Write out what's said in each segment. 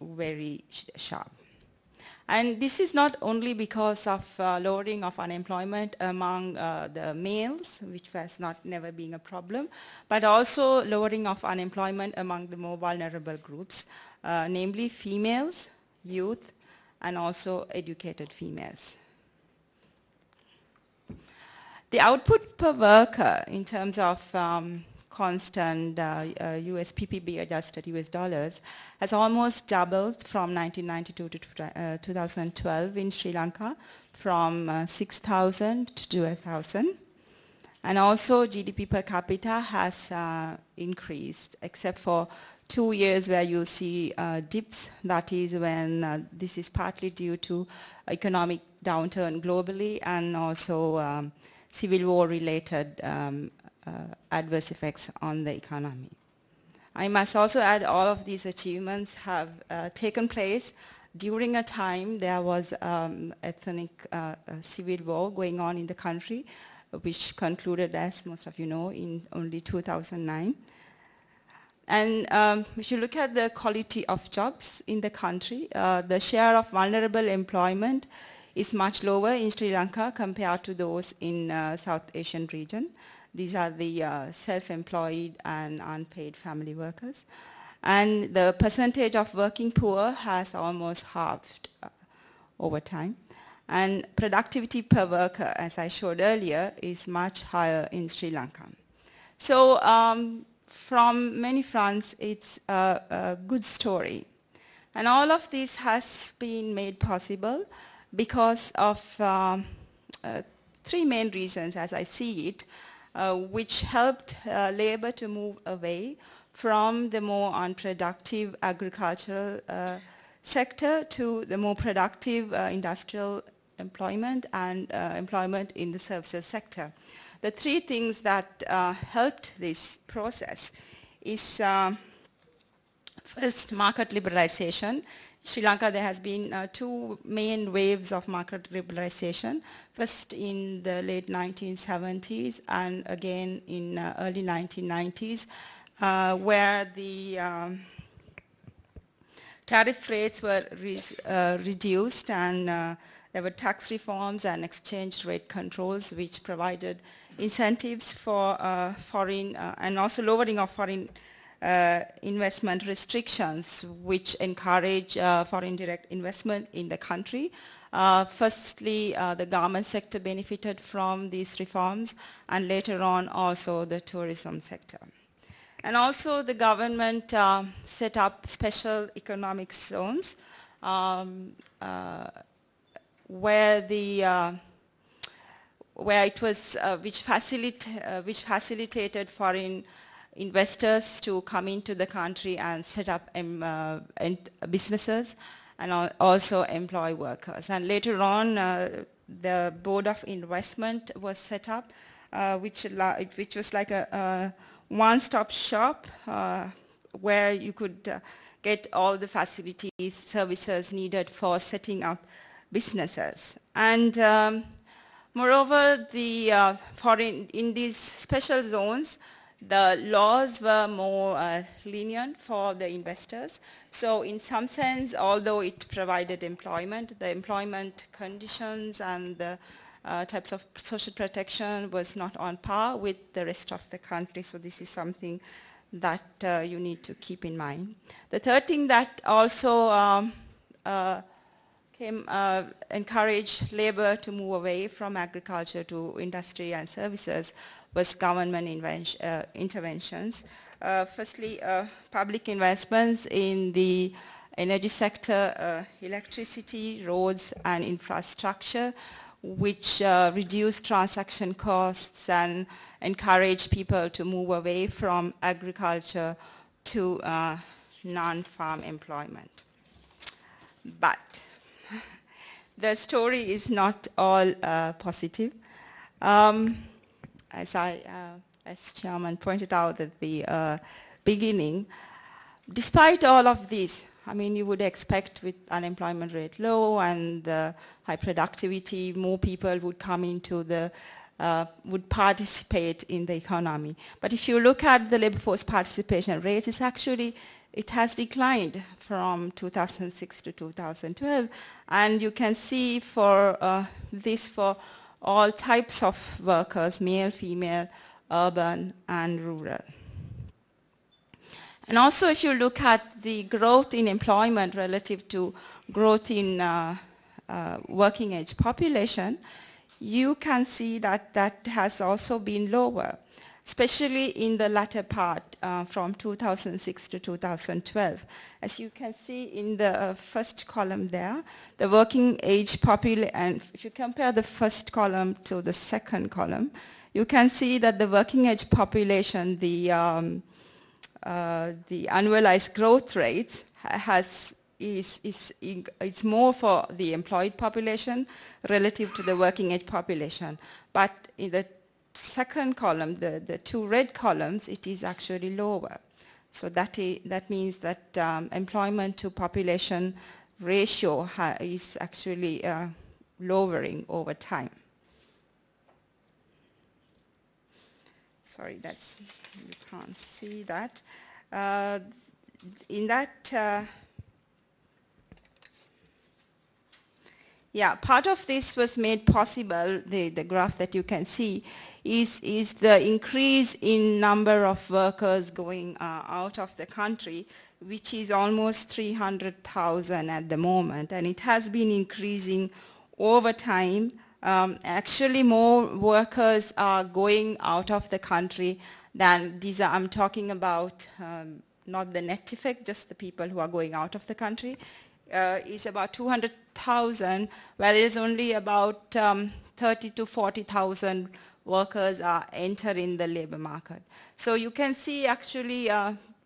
very sharp. And this is not only because of lowering of unemployment among the males, which has never been a problem, but also lowering of unemployment among the more vulnerable groups, namely females, youth, and also educated females. The output per worker in terms of constant US PPB adjusted US dollars has almost doubled from 1992 to 2012 in Sri Lanka, from 6,000 to 12,000. And also GDP per capita has increased, except for 2 years where you see dips. That is when this is partly due to economic downturn globally and also civil war related adverse effects on the economy. I must also add all of these achievements have taken place during a time there was ethnic civil war going on in the country, which concluded, as most of you know, in only 2009. And if you look at the quality of jobs in the country, the share of vulnerable employment is much lower in Sri Lanka compared to those in South Asian region. These are the self-employed and unpaid family workers. And the percentage of working poor has almost halved over time. And productivity per worker, as I showed earlier, is much higher in Sri Lanka. So from many fronts, it's a good story. And all of this has been made possible because of 3 main reasons, as I see it, which helped labor to move away from the more unproductive agricultural sector to the more productive industrial employment and employment in the services sector. The 3 things that helped this process is first, market liberalization. In Sri Lanka, there has been 2 main waves of market liberalization. First in the late 1970s and again in early 1990s, where the tariff rates were reduced and there were tax reforms and exchange rate controls which provided incentives for foreign and also lowering of foreign investment restrictions which encourage foreign direct investment in the country. Firstly, the garment sector benefited from these reforms, and later on also the tourism sector. And also the government set up special economic zones where it was which facilitated foreign investors to come into the country and set up businesses and also employ workers. And later on, the Board of Investment was set up, which was like a one-stop shop where you could get all the facilities, services needed for setting up businesses. And moreover, in these special zones, the laws were more lenient for the investors. So in some sense, although it provided employment, the employment conditions and the types of social protection was not on par with the rest of the country. So this is something that you need to keep in mind. The third thing that also encouraged labor to move away from agriculture to industry and services was government interventions. Firstly, public investments in the energy sector, electricity, roads, and infrastructure, which reduced transaction costs and encouraged people to move away from agriculture to non-farm employment. But the story is not all positive. As Chairman pointed out at the beginning, despite all of this, I mean, you would expect with unemployment rate low and high productivity, more people would come into the, would participate in the economy. But if you look at the labor force participation rates, it's actually it has declined from 2006 to 2012, and you can see for this for all types of workers, male, female, urban, and rural. And also if you look at the growth in employment relative to growth in working age population, you can see that that has also been lower, especially in the latter part from 2006 to 2012. As you can see in the first column there, the working age population, and if you compare the first column to the second column, you can see that the working age population, the annualized growth rates is more for the employed population relative to the working age population. But in the second column, the two red columns, it is actually lower. So that means that employment to population ratio is actually lowering over time. Sorry, you can't see that. In that, part of this was made possible, the graph that you can see, is the increase in number of workers going out of the country, which is almost 300,000 at the moment, and it has been increasing over time. Actually, more workers are going out of the country than these are. I'm talking about not the net effect, just the people who are going out of the country. Is about 200,000, whereas only about 30 to 40,000 workers are entering the labor market. So you can see actually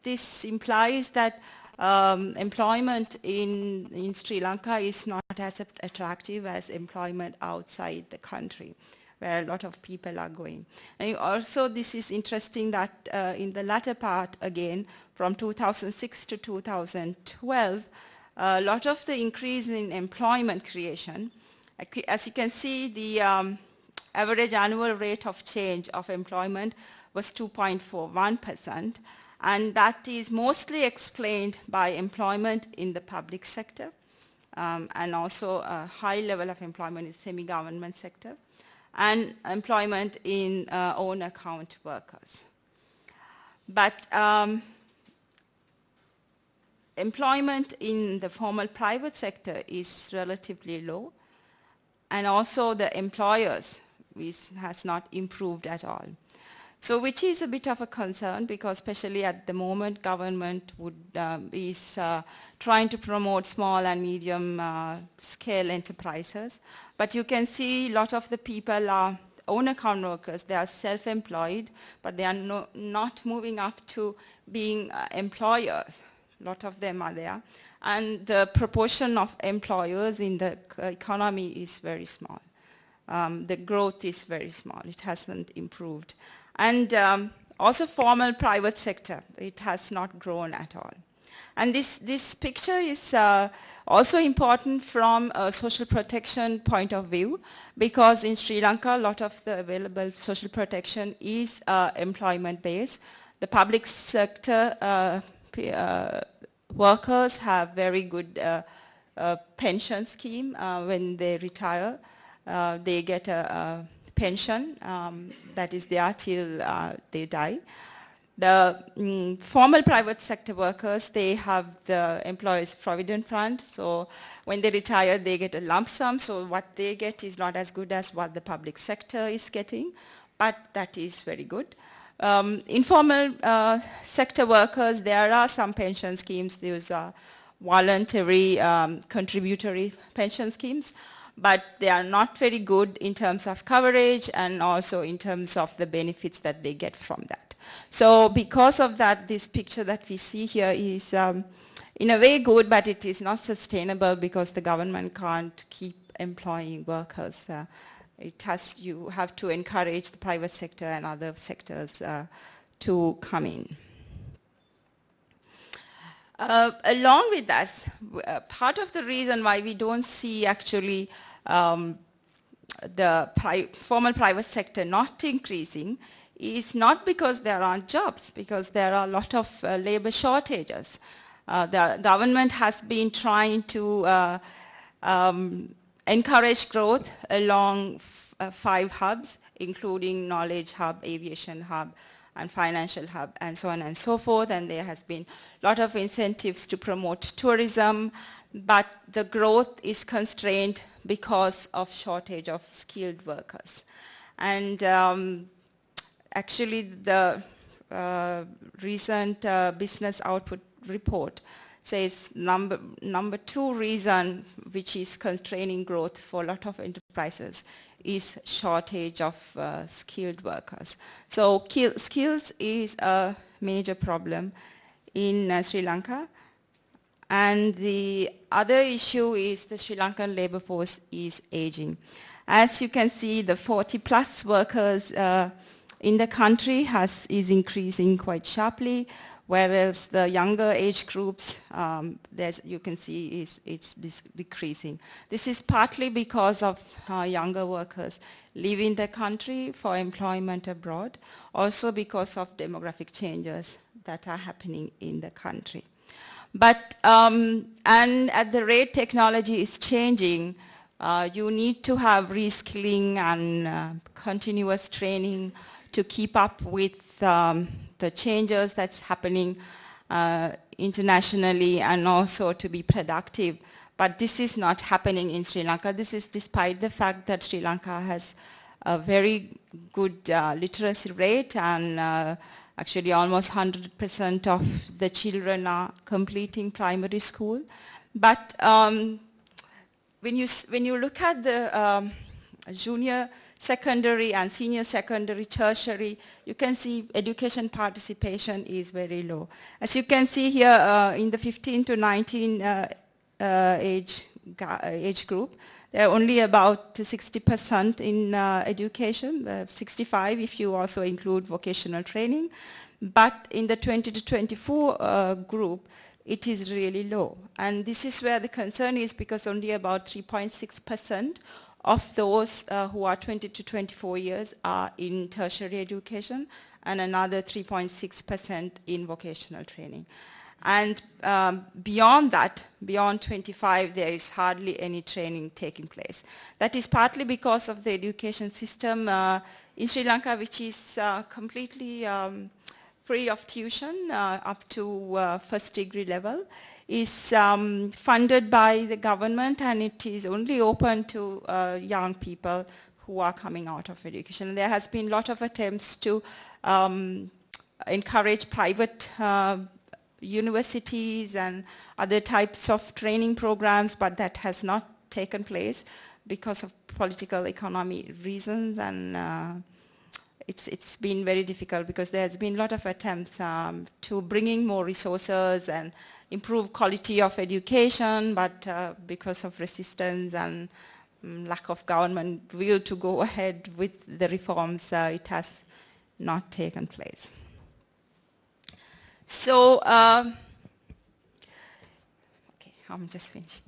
this implies that employment in Sri Lanka is not as attractive as employment outside the country, where a lot of people are going. And also this is interesting that in the latter part, again, from 2006 to 2012, a lot of the increase in employment creation, as you can see, the average annual rate of change of employment was 2.41%, and that is mostly explained by employment in the public sector, and also a high level of employment in semi-government sector, and employment in own account workers. But employment in the formal private sector is relatively low, and also the employers has not improved at all. So which is a bit of a concern, because especially at the moment government is trying to promote small and medium scale enterprises. But you can see a lot of the people are own account workers, they are self-employed, but they are not moving up to being employers. A lot of them are there. And the proportion of employers in the economy is very small. The growth is very small. It hasn't improved. And also formal private sector, it has not grown at all. And this picture is also important from a social protection point of view, because in Sri Lanka, a lot of the available social protection is employment-based. The public sector workers have very good pension scheme. When they retire, they get a pension that is there till they die. The formal private sector workers, they have the employees' provident fund. So when they retire, they get a lump sum. So what they get is not as good as what the public sector is getting, but that is very good. Informal sector workers, there are some pension schemes. Those are voluntary contributory pension schemes, but they are not very good in terms of coverage and also in terms of the benefits that they get from that. So because of that, this picture that we see here is in a way good, but it is not sustainable because the government can't keep employing workers. You have to encourage the private sector and other sectors to come in. Along with that, part of the reason why we don't see actually the formal private sector not increasing is not because there aren't jobs, because there are a lot of labor shortages. The government has been trying to encourage growth along 5 hubs, including knowledge hub, aviation hub, and financial hub, and so on and so forth. And there has been a lot of incentives to promote tourism, but the growth is constrained because of shortage of skilled workers. And actually the recent business output report says number 2 reason which is constraining growth for a lot of enterprises is shortage of skilled workers. So skills is a major problem in Sri Lanka. And the other issue is the Sri Lankan labor force is aging. As you can see, the 40+ workers in the country is increasing quite sharply, whereas the younger age groups, you can see it's decreasing. This is partly because of younger workers leaving the country for employment abroad, also because of demographic changes that are happening in the country. But, and at the rate technology is changing, you need to have reskilling and continuous training to keep up with the changes that's happening internationally, and also to be productive. But this is not happening in Sri Lanka. This is despite the fact that Sri Lanka has a very good literacy rate, and actually almost 100% of the children are completing primary school. But when you look at the junior secondary and senior secondary, tertiary, you can see education participation is very low. As you can see here, in the 15 to 19 age group, there are only about 60% in education, 65 if you also include vocational training. But in the 20 to 24 group, it is really low. And this is where the concern is, because only about 3.6% of those who are 20 to 24 years are in tertiary education, and another 3.6% in vocational training. And beyond that, beyond 25, there is hardly any training taking place. That is partly because of the education system in Sri Lanka, which is completely free of tuition up to first degree level, is funded by the government, and it is only open to young people who are coming out of education. There has been a lot of attempts to encourage private universities and other types of training programs, but that has not taken place because of political economy reasons, and it's been very difficult because there's been a lot of attempts to bring in more resources and improve quality of education, but because of resistance and lack of government will to go ahead with the reforms, it has not taken place. So, okay, I'm just finishing.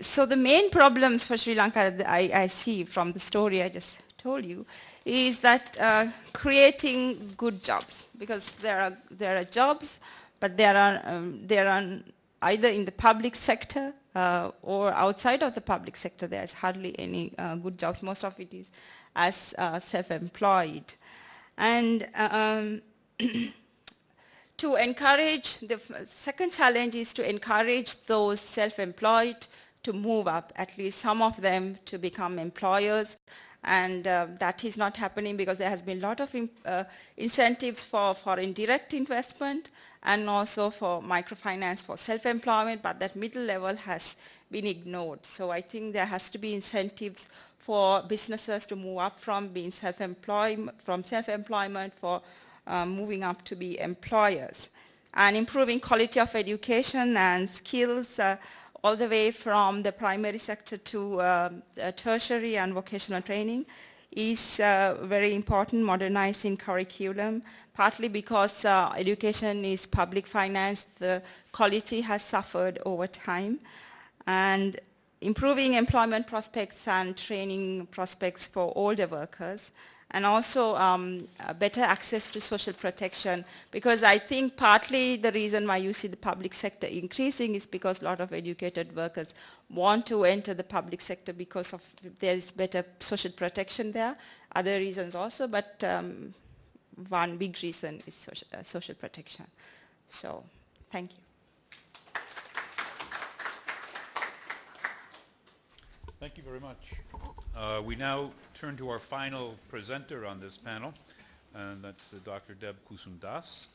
So the main problems for Sri Lanka that I see from the story I just told you is that creating good jobs, because there are jobs, but there are either in the public sector or outside of the public sector. There's hardly any good jobs. Most of it is as self-employed. And to encourage, the second challenge is to encourage those self-employed to move up, at least some of them to become employers. And that is not happening because there has been a lot of incentives for indirect investment and also for microfinance for self-employment, but that middle level has been ignored. So I think there has to be incentives for businesses to move up from being self-employment for moving up to be employers. And improving quality of education and skills all the way from the primary sector to tertiary and vocational training is very important. Modernizing curriculum, partly because education is public financed, the quality has suffered over time. And improving employment prospects and training prospects for older workers, and also better access to social protection, because I think partly the reason why you see the public sector increasing is because a lot of educated workers want to enter the public sector because of there is better social protection there. Other reasons also, but one big reason is social protection. So, thank you. Thank you very much. We now turn to our final presenter on this panel, and that's Dr. Deb Kusum Das.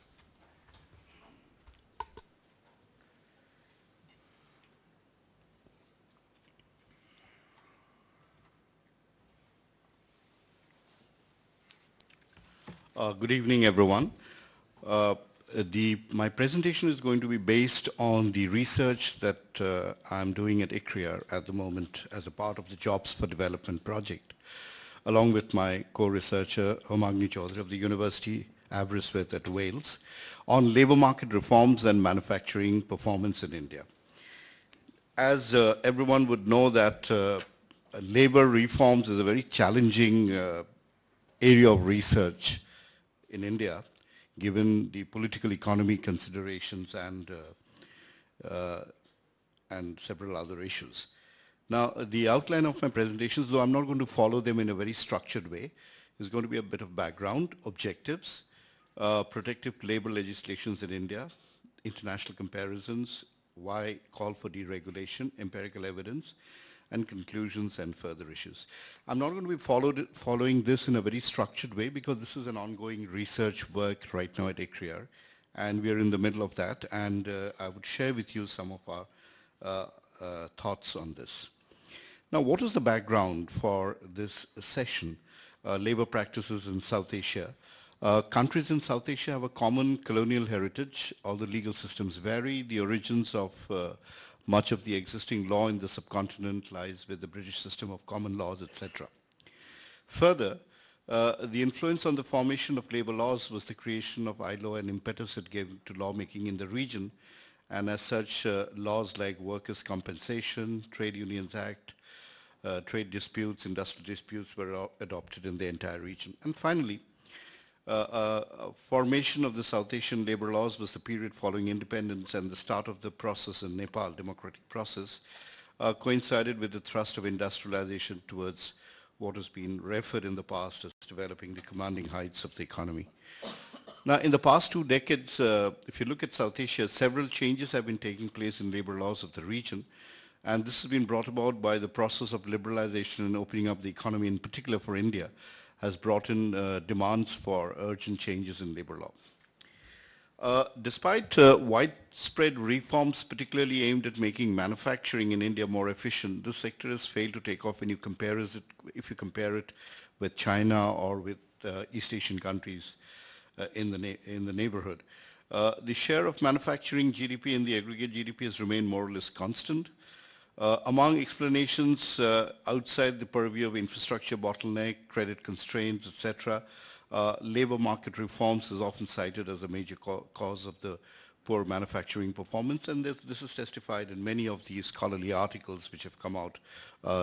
Good evening, everyone. My presentation is going to be based on the research that I'm doing at ICRIER at the moment as a part of the Jobs for Development project, along with my co-researcher Homagni Chaudhary of the University Aberystwyth at Wales, on labor market reforms and manufacturing performance in India. As everyone would know that labor reforms is a very challenging area of research in India, given the political economy considerations and several other issues. Now, the outline of my presentations, though I'm not going to follow them in a very structured way, is going to be a bit of background, objectives, protective labor legislations in India, international comparisons, why call for deregulation, empirical evidence, and conclusions and further issues. I'm not going to be following this in a very structured way because this is an ongoing research work right now at ICRIER, and we are in the middle of that, and I would share with you some of our thoughts on this. Now, what is the background for this session? Labor practices in South Asia. Countries in South Asia have a common colonial heritage. All the legal systems vary. The origins of much of the existing law in the subcontinent lies with the British system of common laws, etc. Further, the influence on the formation of labor laws was the creation of ILO and impetus it gave to lawmaking in the region, and as such, laws like Workers' Compensation, Trade Unions Act, trade disputes, industrial disputes were adopted in the entire region. And finally, formation of the South Asian labor laws was the period following independence, and the start of the process in Nepal, democratic process, coincided with the thrust of industrialization towards what has been referred in the past as developing the commanding heights of the economy. Now, in the past 2 decades, if you look at South Asia, several changes have been taking place in labor laws of the region, and this has been brought about by the process of liberalization and opening up the economy, in particular for India, has brought in demands for urgent changes in labor law. Despite widespread reforms, particularly aimed at making manufacturing in India more efficient, this sector has failed to take off when you compare it, if you compare it with China or with East Asian countries in the neighborhood. The share of manufacturing GDP in the aggregate GDP has remained more or less constant. Among explanations outside the purview of infrastructure bottleneck, credit constraints, etc., labor market reforms is often cited as a major cause of the poor manufacturing performance, and this is testified in many of these scholarly articles which have come out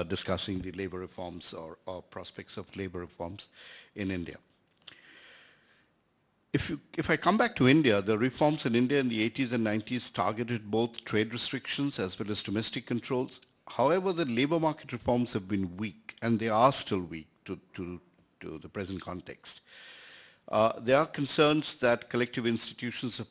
discussing the labor reforms or prospects of labor reforms in India. If I come back to India, the reforms in India in the 80s and 90s targeted both trade restrictions as well as domestic controls. However, the labor market reforms have been weak, and they are still weak to the present context. There are concerns that collective institutions of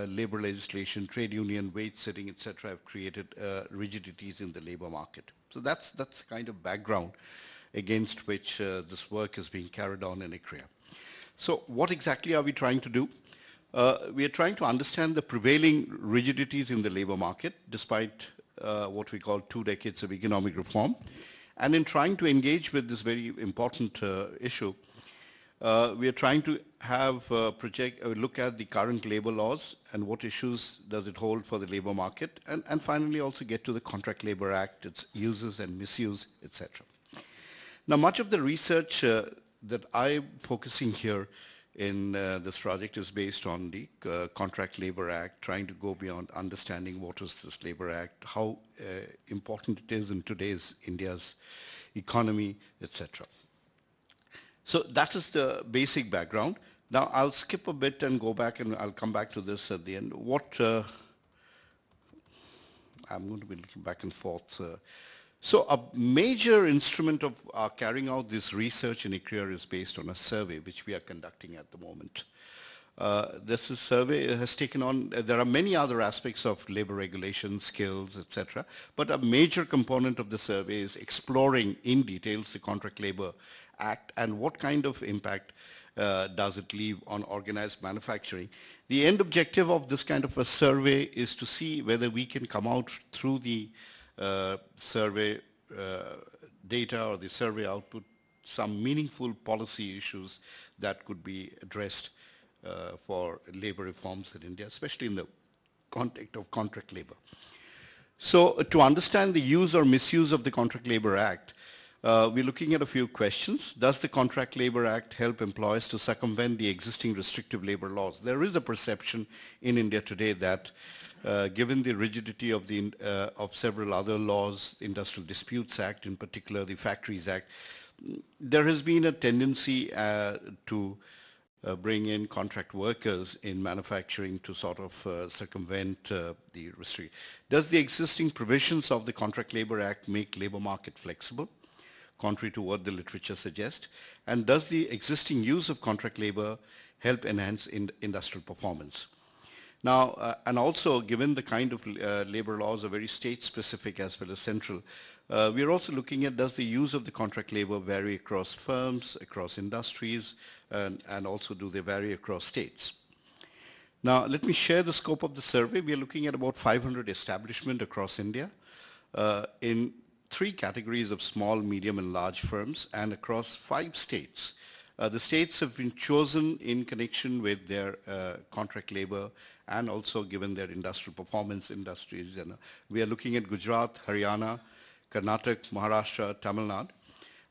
labor legislation, trade union, wage setting, etc., have created rigidities in the labor market. So that's the kind of background against which this work is being carried on in ICRIER. So what exactly are we trying to do? We are trying to understand the prevailing rigidities in the labor market, despite what we call 2 decades of economic reform. And in trying to engage with this very important issue, we are trying to have look at the current labor laws and what issues does it hold for the labor market, and finally also get to the Contract Labor Act, its uses and misuse, etc. Now, much of the research that I'm focusing here in this project is based on the Contract Labor Act, trying to go beyond understanding what is this Labor Act, how important it is in today's India's economy, etc. So that is the basic background. Now I'll skip a bit and go back, and I'll come back to this at the end. I'm going to be a little back and forth. So a major instrument of carrying out this research in ICRIER is based on a survey which we are conducting at the moment. This survey has taken on, there are many other aspects of labor regulations, skills, etc. But a major component of the survey is exploring in details the Contract Labor Act and what kind of impact does it leave on organized manufacturing. The end objective of this kind of a survey is to see whether we can come out through the survey data or the survey output some meaningful policy issues that could be addressed for labor reforms in India, especially in the context of contract labor. So to understand the use or misuse of the Contract Labor Act, we're looking at a few questions. Does the Contract Labor Act help employers to circumvent the existing restrictive labor laws? There is a perception in India today that given the rigidity of several other laws, Industrial Disputes Act in particular, the Factories Act, there has been a tendency to bring in contract workers in manufacturing to sort of circumvent the restriction. Does the existing provisions of the Contract Labor Act make labor market flexible, contrary to what the literature suggests? And does the existing use of contract labor help enhance industrial performance? Now, and also given the kind of labor laws are very state-specific as well as central, we are also looking at does the use of the contract labor vary across firms, across industries, and also do they vary across states? Now, let me share the scope of the survey. We are looking at about 500 establishments across India in 3 categories of small, medium, and large firms and across 5 states. The states have been chosen in connection with their contract labor and also given their industrial performance industries. And we are looking at Gujarat, Haryana, Karnataka, Maharashtra, Tamil Nadu.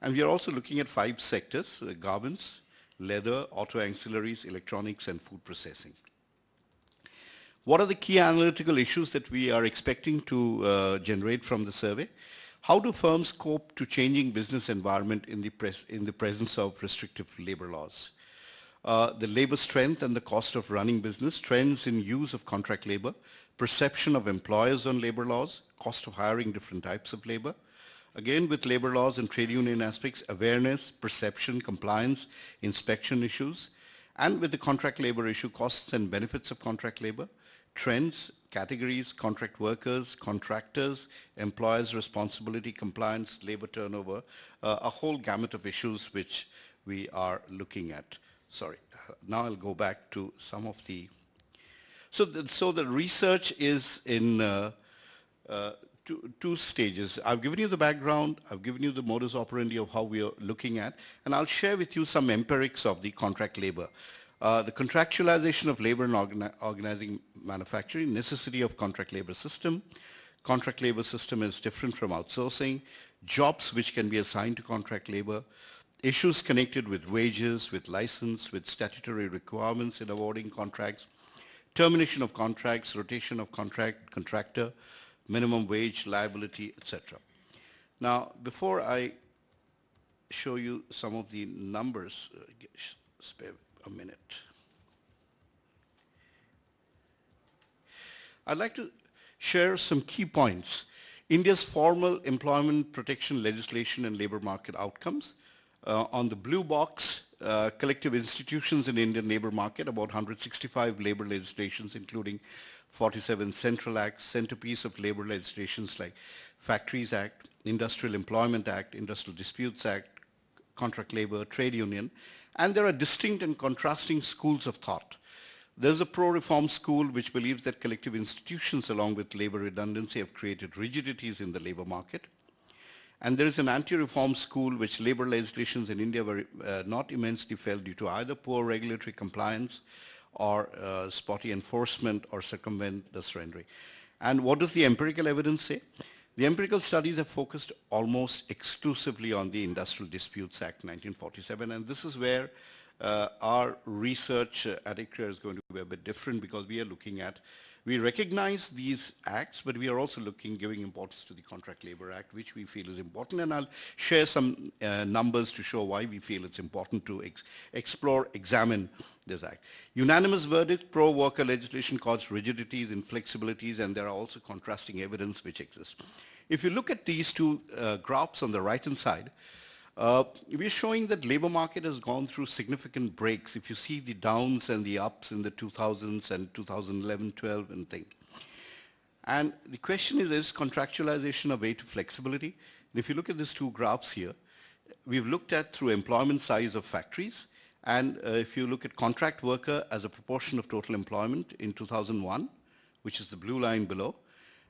And we are also looking at 5 sectors, garments, leather, auto ancillaries, electronics, and food processing. What are the key analytical issues that we are expecting to generate from the survey? How do firms cope to changing business environment in the presence of restrictive labor laws? The labor strength and the cost of running business, trends in use of contract labor, perception of employers on labor laws, cost of hiring different types of labor. Again, with labor laws and trade union aspects, awareness, perception, compliance, inspection issues, and with the contract labor issue, costs and benefits of contract labor, trends, categories, contract workers, contractors, employers' responsibility, compliance, labor turnover, a whole gamut of issues which we are looking at. Sorry, now I'll go back to some of the... So the research is in two stages. I've given you the background, I've given you the modus operandi of how we are looking at, and I'll share with you some empirics of the contract labor. The contractualization of labor and organizing manufacturing, necessity of contract labor system. Contract labor system is different from outsourcing. Jobs which can be assigned to contract labor. Issues connected with wages, with license, with statutory requirements in awarding contracts. Termination of contracts, rotation of contractor, minimum wage, liability, etc. Now, before I show you some of the numbers, spare a minute. I'd like to share some key points. India's formal employment protection legislation and labor market outcomes. On the blue box, collective institutions in Indian labor market, about 165 labor legislations, including 47 central acts, centerpiece of labor legislations like Factories Act, Industrial Employment Act, Industrial Disputes Act, Contract Labor, Trade Union, and there are distinct and contrasting schools of thought. There's a pro-reform school which believes that collective institutions along with labor redundancy have created rigidities in the labor market. And there is an anti-reform school which labor legislations in India were not immensely felt due to either poor regulatory compliance or spotty enforcement or circumvent the surrendering. And what does the empirical evidence say? The empirical studies have focused almost exclusively on the Industrial Disputes Act 1947, and this is where our research at ICRIER is going to be a bit different because we are looking at We recognize these acts, but we are also giving importance to the Contract Labor Act, which we feel is important. And I'll share some numbers to show why we feel it's important to examine this act. Unanimous verdict, pro-worker legislation caused rigidities, inflexibilities, and there are also contrasting evidence which exists. If you look at these two graphs on the right-hand side, we're showing that labor market has gone through significant breaks. If you see the downs and the ups in the 2000s and 2011, 12 and thing. And the question is contractualization a way to flexibility? And if you look at these two graphs here, we've looked at through employment size of factories. And if you look at contract worker as a proportion of total employment in 2001, which is the blue line below,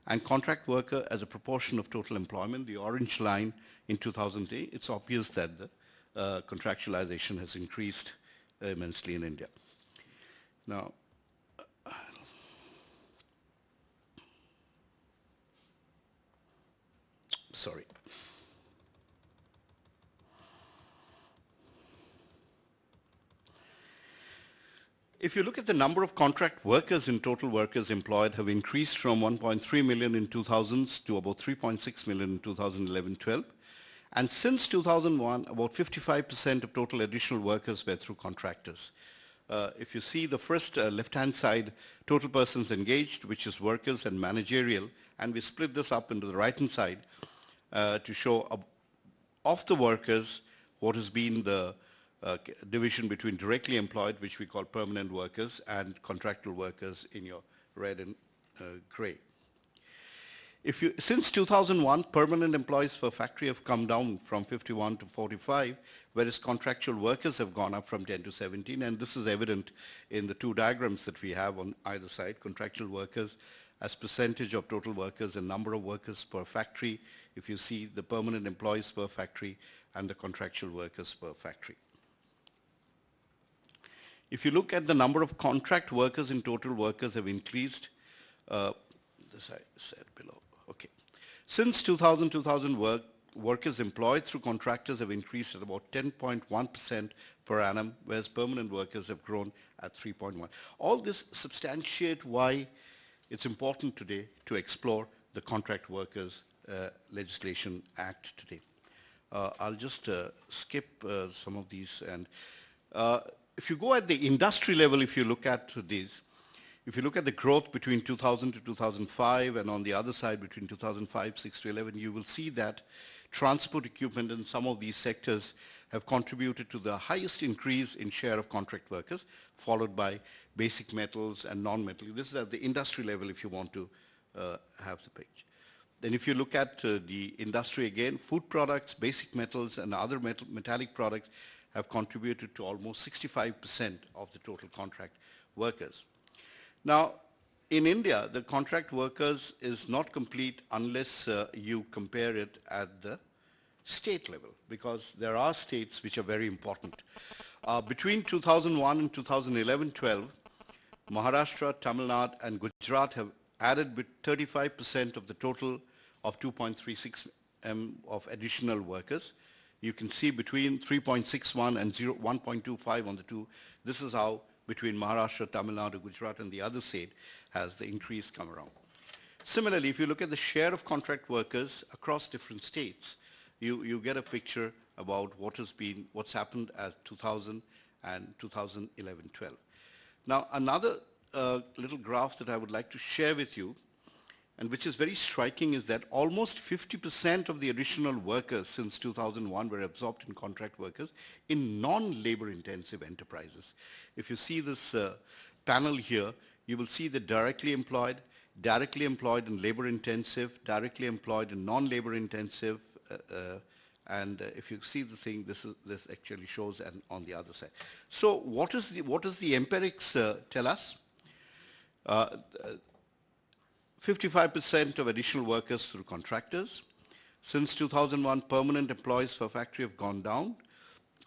and contract worker as a proportion of total employment, the orange line in 2008, it's obvious that the contractualization has increased immensely in India. Now, sorry. If you look at the number of contract workers in total workers employed have increased from 1.3 million in 2000s to about 3.6 million in 2011-12. And since 2001, about 55% of total additional workers were through contractors. If you see the first left-hand side, total persons engaged, which is workers and managerial, and we split this up into the right-hand side to show of the workers what has been the division between directly employed, which we call permanent workers, and contractual workers in your red and gray. Since 2001, permanent employees per factory have come down from 51 to 45, whereas contractual workers have gone up from 10 to 17, and this is evident in the two diagrams that we have on either side, contractual workers as percentage of total workers and number of workers per factory, if you see the permanent employees per factory and the contractual workers per factory. If you look at the number of contract workers in total workers have increased, this I said below, okay. Since 2000, workers employed through contractors have increased at about 10.1% per annum, whereas permanent workers have grown at 3.1. All this substantiate why it's important today to explore the Contract Workers Legislation Act today. I'll just skip some of these. And if you go at the industry level, if you look at these, if you look at the growth between 2000 to 2005 and on the other side between 2005, 6 to 11, you will see that transport equipment in some of these sectors have contributed to the highest increase in share of contract workers, followed by basic metals and non-metal. This is at the industry level if you want to have the page. Then if you look at the industry again, food products, basic metals and other metallic products have contributed to almost 65% of the total contract workers. Now, in India, the contract workers is not complete unless you compare it at the state level, because there are states which are very important. Between 2001 and 2011-12, Maharashtra, Tamil Nadu and Gujarat have added with 35% of the total of 2.36 of additional workers. You can see between 3.61 and 1.25 on the two. This is how between Maharashtra, Tamil Nadu, Gujarat and the other state has the increase come around. Similarly, if you look at the share of contract workers across different states, you get a picture about what's happened at 2000 and 2011-12. Now, another little graph that I would like to share with you, and which is very striking, is that almost 50% of the additional workers since 2001 were absorbed in contract workers in non-labor intensive enterprises. If you see this panel here, you will see the directly employed in labor intensive, directly employed in non-labor intensive, and if you see the thing, this actually shows on the other side. So what does the empirics tell us? 55% of additional workers through contractors. Since 2001, permanent employees per factory have gone down.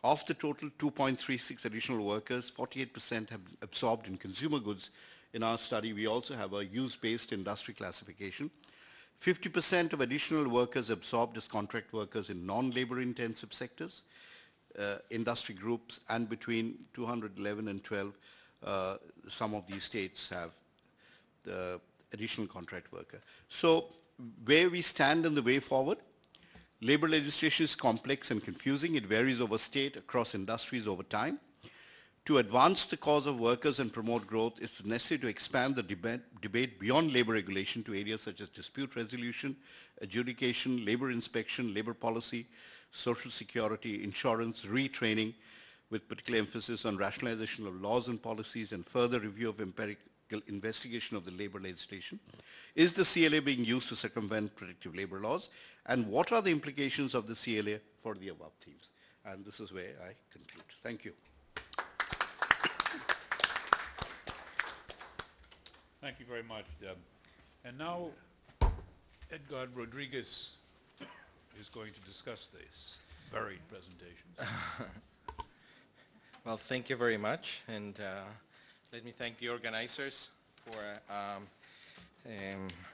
Of the total 2.36 additional workers, 48% have absorbed in consumer goods. In our study, we also have a use-based industry classification. 50% of additional workers absorbed as contract workers in non-labor intensive sectors, industry groups, and between 2011 and 12, some of these states have the additional contract worker. So where we stand in the way forward, labor legislation is complex and confusing. It varies over state, across industries over time. To advance the cause of workers and promote growth, it's necessary to expand the debate beyond labor regulation to areas such as dispute resolution, adjudication, labor inspection, labor policy, social security, insurance, retraining, with particular emphasis on rationalization of laws and policies and further review of empirical investigation of the labor legislation. Is the CLA being used to circumvent predictive labor laws? And what are the implications of the CLA for the above themes? And this is where I conclude. Thank you. Thank you very much, Deb. And now, Edgar Rodriguez is going to discuss this varied presentation. Well, thank you very much, and let me thank the organizers for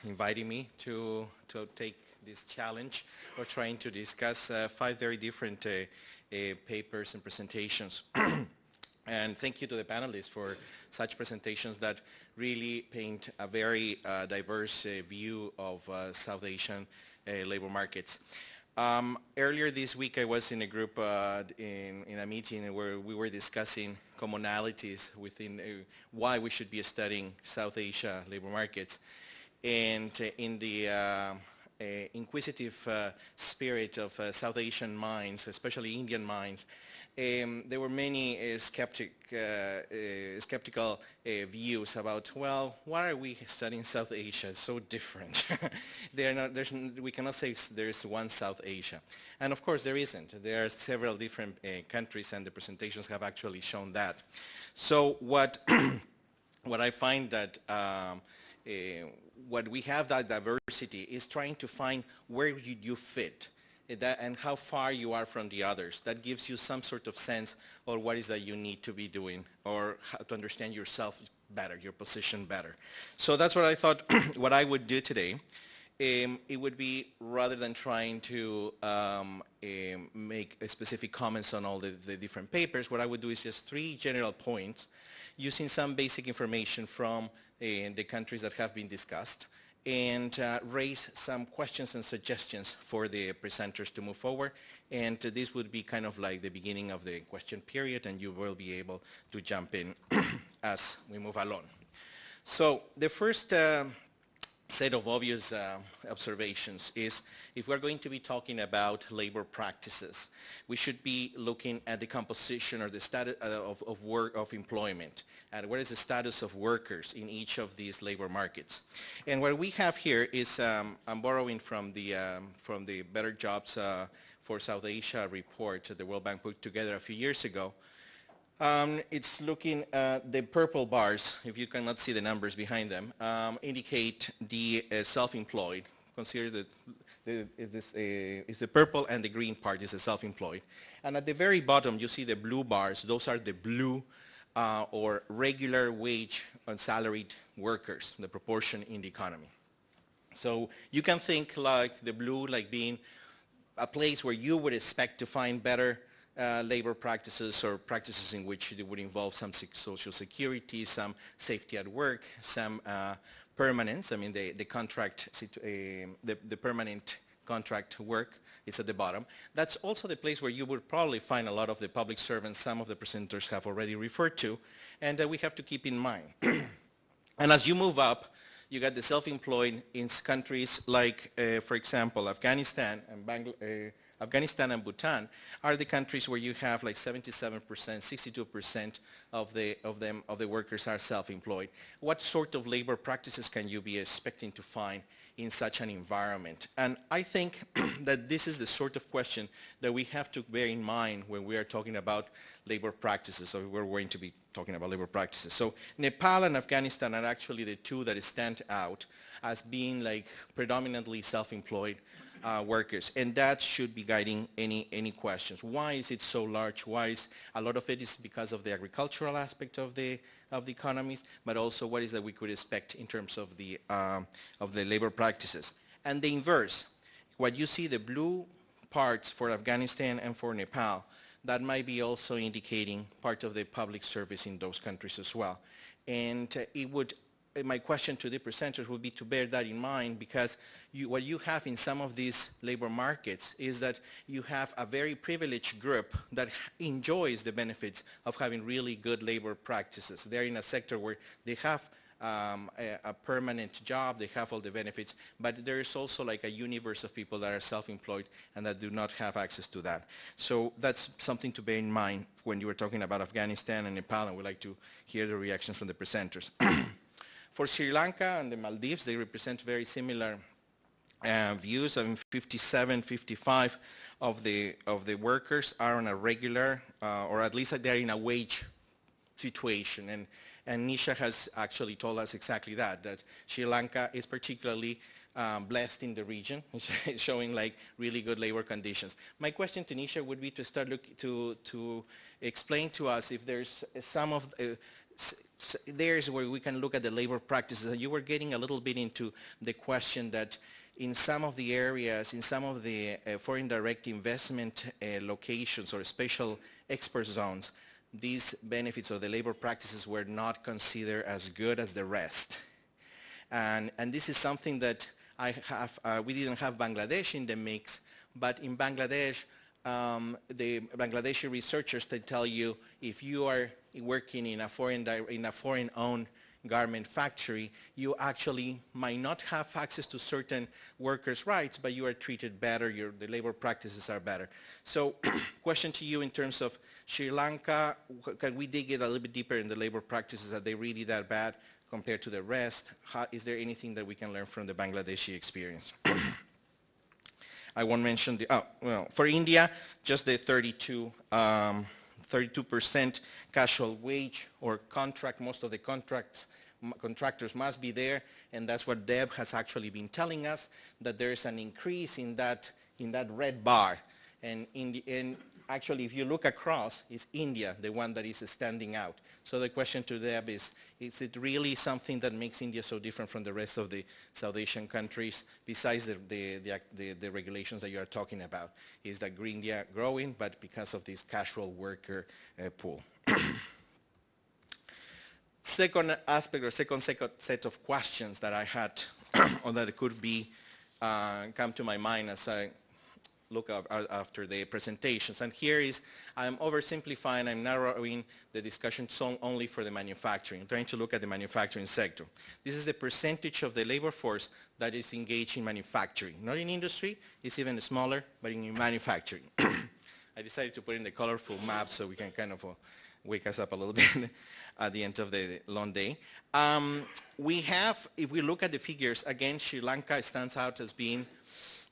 inviting me to take this challenge of trying to discuss 5 very different papers and presentations. And thank you to the panelists for such presentations that really paint a very diverse view of South Asian labor markets. Earlier this week I was in a group in a meeting where we were discussing commonalities within why we should be studying South Asia labor markets. And in the inquisitive spirit of South Asian minds, especially Indian minds, there were many skeptical views about, well, why are we studying South Asia? It's so different. We cannot say there's one South Asia. And of course there isn't. There are several different countries, and the presentations have actually shown that. So what I find that what we have, that diversity, is trying to find where you fit and how far you are from the others. That gives you some sort of sense of what is that you need to be doing, or how to understand yourself better, your position better. So that's what I thought what I would do today. It would be, rather than trying to make specific comments on all the different papers, what I would do is just 3 general points using some basic information from the countries that have been discussed, and raise some questions and suggestions for the presenters to move forward. And this would be kind of like the beginning of the question period, and you will be able to jump in as we move along. So the first set of obvious observations is, if we're going to be talking about labor practices, we should be looking at the composition or the status of employment, and what is the status of workers in each of these labor markets. And what we have here is, I'm borrowing from the Better Jobs for South Asia report that the World Bank put together a few years ago. It's looking at the purple bars, if you cannot see the numbers behind them, indicate the self-employed. Consider that is the purple, and the green part is the self-employed. And at the very bottom you see the blue bars. Those are the blue or regular wage and salaried workers, the proportion in the economy. So you can think like the blue like being a place where you would expect to find better labor practices, or practices in which it would involve some social security, some safety at work, some permanence. I mean, the contract, the permanent contract work is at the bottom. That's also the place where you would probably find a lot of the public servants some of the presenters have already referred to, and that we have to keep in mind. And as you move up, you got the self-employed in countries like, for example, Afghanistan and Bhutan are the countries where you have like 77%, 62% of the workers are self-employed. What sort of labor practices can you be expecting to find in such an environment? And I think that this is the sort of question that we have to bear in mind when we are talking about labor practices, so we're going to be talking about labor practices. So Nepal and Afghanistan are actually the 2 that stand out as being like predominantly self-employed workers, and that should be guiding any questions. Why is it so large? Why is a lot of it is because of the agricultural aspect of the economies, but also what is that we could expect in terms of the labor practices. And the inverse, what you see, the blue parts for Afghanistan and for Nepal, that might be also indicating part of the public service in those countries as well. And it would my question to the presenters would be to bear that in mind, because what you have in some of these labor markets is that you have a very privileged group that enjoys the benefits of having really good labor practices. They're in a sector where they have a permanent job, they have all the benefits, but there is also like a universe of people that are self-employed and that do not have access to that. So that's something to bear in mind when you were talking about Afghanistan and Nepal, and we'd like to hear the reactions from the presenters. For Sri Lanka and the Maldives, they represent very similar views. I mean, 57, 55 of the workers are on a regular, or at least they're in a wage situation. And Nisha has actually told us exactly that Sri Lanka is particularly blessed in the region, showing like really good labor conditions. My question to Nisha would be to start to explain to us if there's some of there's where we can look at the labor practices. And you were getting a little bit into the question that in some of the areas, in some of the foreign direct investment locations or special export zones, these benefits of the labor practices were not considered as good as the rest. And this is something that I have, we didn't have Bangladesh in the mix, but in Bangladesh, the Bangladeshi researchers, they tell you if you are working in a foreign-owned garment factory, you actually might not have access to certain workers' rights, but you are treated better, the labor practices are better. So question to you in terms of Sri Lanka, can we dig it a little bit deeper in the labor practices? Are they really that bad compared to the rest? Is there anything that we can learn from the Bangladeshi experience? I won't mention well, for India, just the 32% casual wage or contract. Most of the contractors must be there, and that's what Deb has actually been telling us, that there is an increase in that red bar. And actually, if you look across, it's India, the one that is standing out. So the question to Deb is it really something that makes India so different from the rest of the South Asian countries, besides the regulations that you are talking about? Is that India growing, but because of this casual worker pool? Second aspect, or second set of questions that I had, or that could be come to my mind as I look up after the presentations. And here is, I'm oversimplifying, I'm narrowing the discussion only for the manufacturing. I'm trying to look at the manufacturing sector. This is the percentage of the labor force that is engaged in manufacturing. Not in industry, it's even smaller, but in manufacturing. I decided to put in the colorful map so we can kind of wake us up a little bit at the end of the long day. We have, if we look at the figures, again, Sri Lanka stands out as being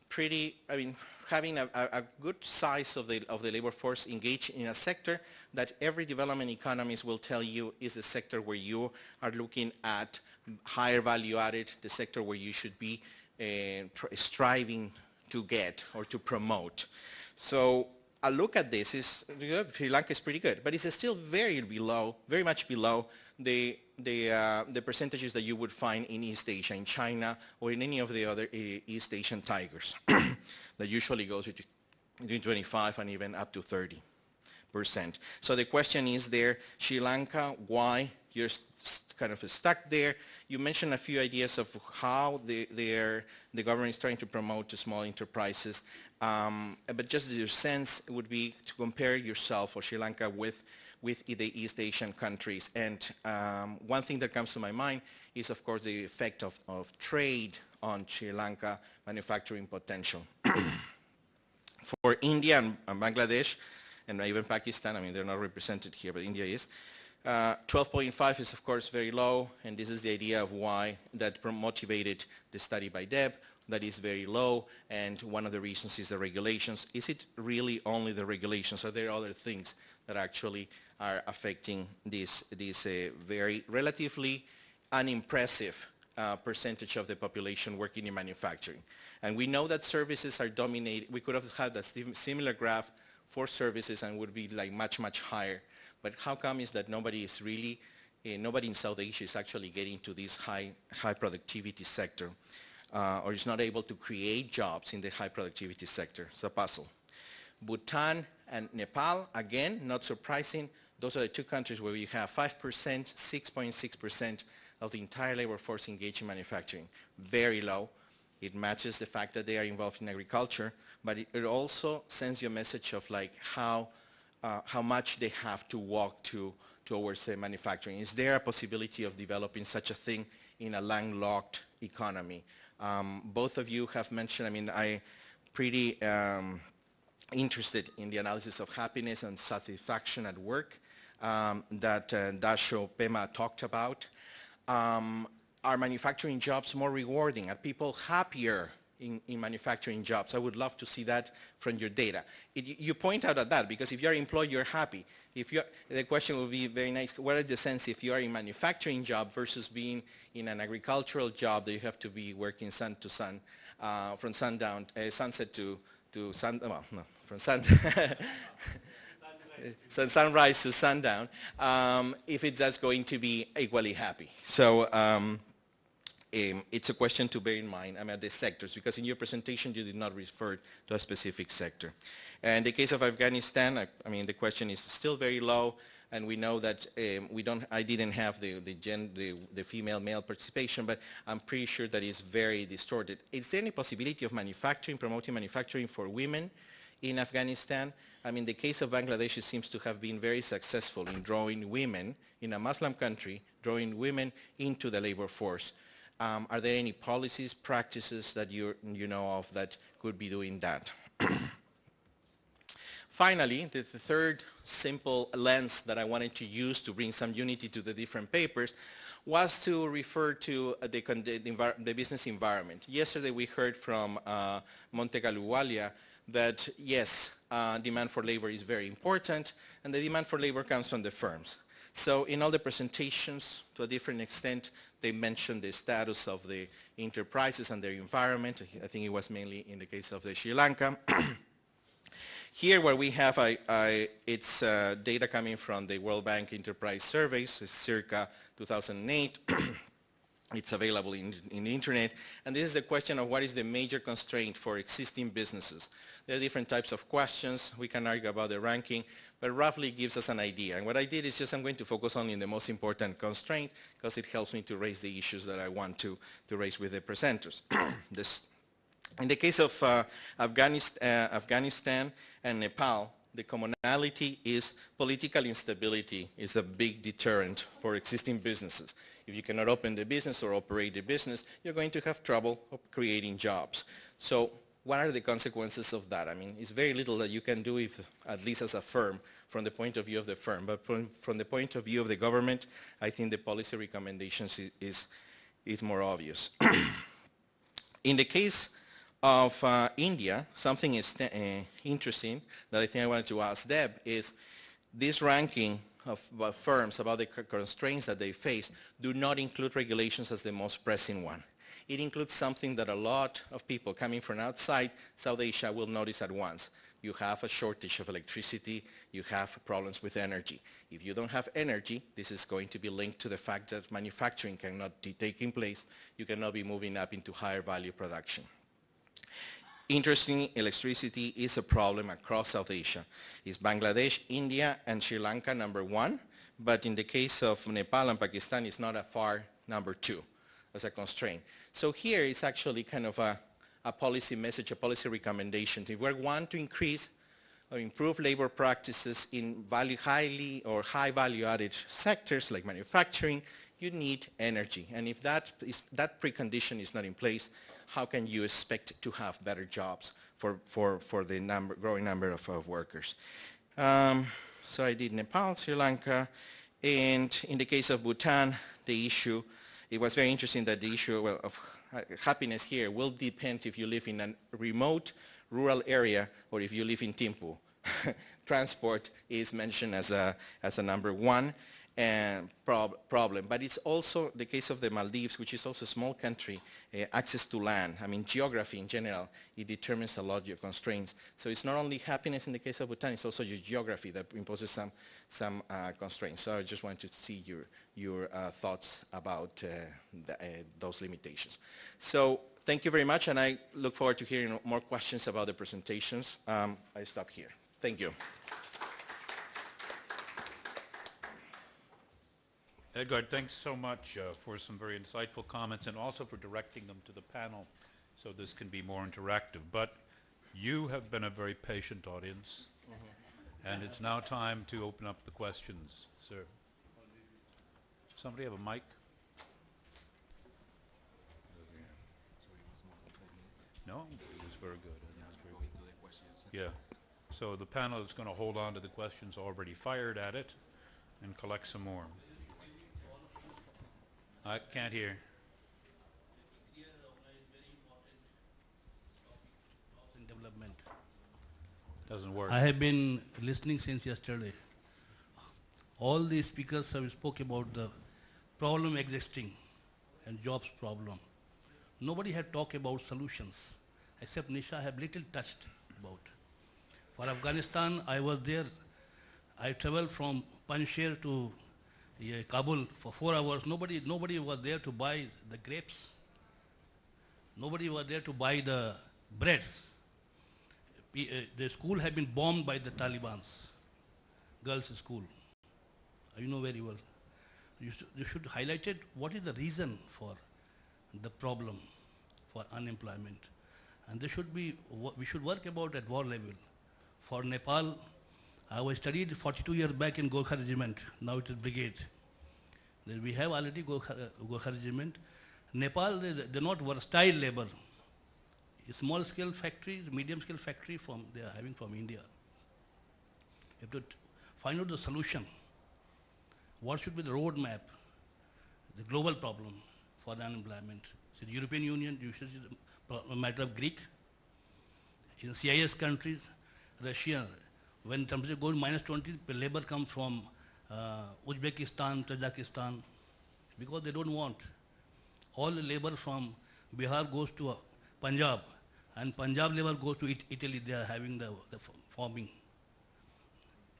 pretty, I mean, having a good size of the labor force engaged in a sector that every development economist will tell you is a sector where you are looking at higher value added, the sector where you should be striving to get or to promote. So a look at this is, Sri Lanka is pretty good, but it's still very much below the percentages that you would find in East Asia, in China, or in any of the other East Asian tigers that usually goes between 25 and even up to 30%. So the question is there, Sri Lanka, why you're kind of stuck there? You mentioned a few ideas of how the government is trying to promote to small enterprises, but just your sense would be to compare yourself or Sri Lanka with the East Asian countries. And one thing that comes to my mind is, of course, the effect of trade on Sri Lanka manufacturing potential. For India and Bangladesh, and even Pakistan, I mean, they're not represented here, but India is, 12.5 is, of course, very low, and this is the idea of why that motivated the study by Deb, that is very low, and one of the reasons is the regulations. Is it really only the regulations? Are there other things that actually are affecting this very relatively unimpressive percentage of the population working in manufacturing? And we know that services are dominated. We could have had a similar graph for services and would be like much, much higher. But how come is that nobody is really, nobody in South Asia is actually getting to this high productivity sector, or is not able to create jobs in the high productivity sector? It's a puzzle. Bhutan and Nepal, again, not surprising. Those are the two countries where we have 5%, 6.6% of the entire labor force engaged in manufacturing. Very low. It matches the fact that they are involved in agriculture, but it also sends you a message of like how much they have to walk towards manufacturing. Is there a possibility of developing such a thing in a landlocked economy? Both of you have mentioned, I mean, I pretty interested in the analysis of happiness and satisfaction at work that Dasho Pema talked about. Are manufacturing jobs more rewarding? Are people happier in manufacturing jobs? I would love to see that from your data. You point out at that because if you're employed, you're happy. The question would be very nice, what is the sense if you are in manufacturing job versus being in an agricultural job that you have to be working sun to sun, from sundown, sunset to sun, well, no, from sun, sunrise to sundown, if it's just going to be equally happy. So it's a question to bear in mind, I mean, the sectors, because in your presentation you did not refer to a specific sector. In the case of Afghanistan, I mean, the question is still very low, and we know that I didn't have the female-male participation, but I'm pretty sure that it's very distorted. Is there any possibility of promoting manufacturing for women in Afghanistan? I mean, the case of Bangladesh, it seems to have been very successful in drawing women, in a Muslim country, drawing women into the labor force. Are there any policies, practices that you know of that could be doing that? Finally, the third simple lens that I wanted to use to bring some unity to the different papers was to refer to the business environment. Yesterday we heard from Ahluwalia that yes, demand for labor is very important, and the demand for labor comes from the firms. So in all the presentations, to a different extent, they mentioned the status of the enterprises and their environment. I think it was mainly in the case of the Sri Lanka. Here where we have, it's data coming from the World Bank Enterprise Surveys, it's circa 2008. It's available in the internet. And this is the question of what is the major constraint for existing businesses. There are different types of questions. We can argue about the ranking, but roughly gives us an idea. And what I did is just I'm going to focus only on the most important constraint because it helps me to raise the issues that I want to raise with the presenters. In the case of Afghanistan and Nepal, the commonality is political instability is a big deterrent for existing businesses. If you cannot open the business or operate the business, you're going to have trouble creating jobs. So what are the consequences of that? I mean, it's very little that you can do, if, at least as a firm, from the point of view of the firm. But from the point of view of the government, I think the policy recommendations is more obvious. In the case of India, something is interesting that I think I wanted to ask Deb is this ranking of firms about the constraints that they face do not include regulations as the most pressing one. It includes something that a lot of people coming from outside South Asia will notice at once. You have a shortage of electricity, you have problems with energy. If you don't have energy, this is going to be linked to the fact that manufacturing cannot be taking place, you cannot be moving up into higher value production. Interestingly, electricity is a problem across South Asia. It's Bangladesh, India, and Sri Lanka #1, but in the case of Nepal and Pakistan, it's not a far #2 as a constraint. So here is actually kind of a policy message, a policy recommendation. If we want to increase or improve labor practices in highly or high value-added sectors like manufacturing, you need energy. And if that precondition is not in place, how can you expect to have better jobs for the growing number of workers? So I did Nepal, Sri Lanka, and in the case of Bhutan, the issue, it was very interesting that the issue of happiness here will depend if you live in a remote rural area or if you live in Thimphu. Transport is mentioned as a #1 problem, but it's also the case of the Maldives, which is also a small country, access to land. I mean, geography in general, it determines a lot of your constraints. So it's not only happiness in the case of Bhutan, it's also your geography that imposes some constraints. So I just want to see your thoughts about those limitations. So thank you very much, and I look forward to hearing more questions about the presentations. I stop here. Thank you. Edgar, thanks so much for some very insightful comments and also for directing them to the panel so this can be more interactive. But you have been a very patient audience, and it's now time to open up the questions. Sir. Somebody have a mic? No? It was very good. I think it was very good. Yeah. So the panel is going to hold on to the questions already fired at it and collect some more. I can't hear. Development. Doesn't work. I have been listening since yesterday. All the speakers have spoke about the problem existing and jobs problem. Nobody had talked about solutions, except Nisha have little touched about. For Afghanistan, I was there. I traveled from Panjshir to Kabul for 4 hours. Nobody was there to buy the grapes. Nobody was there to buy the breads. The school had been bombed by the Taliban's girls' school. You know very well. You should highlight it. What is the reason for the problem for unemployment? And there should be, we should work about at war level. For Nepal, I was studied 42 years back in Gorkha Regiment. Now it is brigade. We have already Gorkha Regiment. Nepal, they're not versatile labor. Small scale factories, medium scale factory they are having from India. You have to find out the solution. What should be the roadmap, the global problem for the unemployment? So the European Union, you should see the matter of Greek. In CIS countries, Russia, when temperature goes -20, the labor comes from Uzbekistan, Tajikistan, because they don't want. All the labor from Bihar goes to Punjab, and Punjab labor goes to Italy. They are having the farming.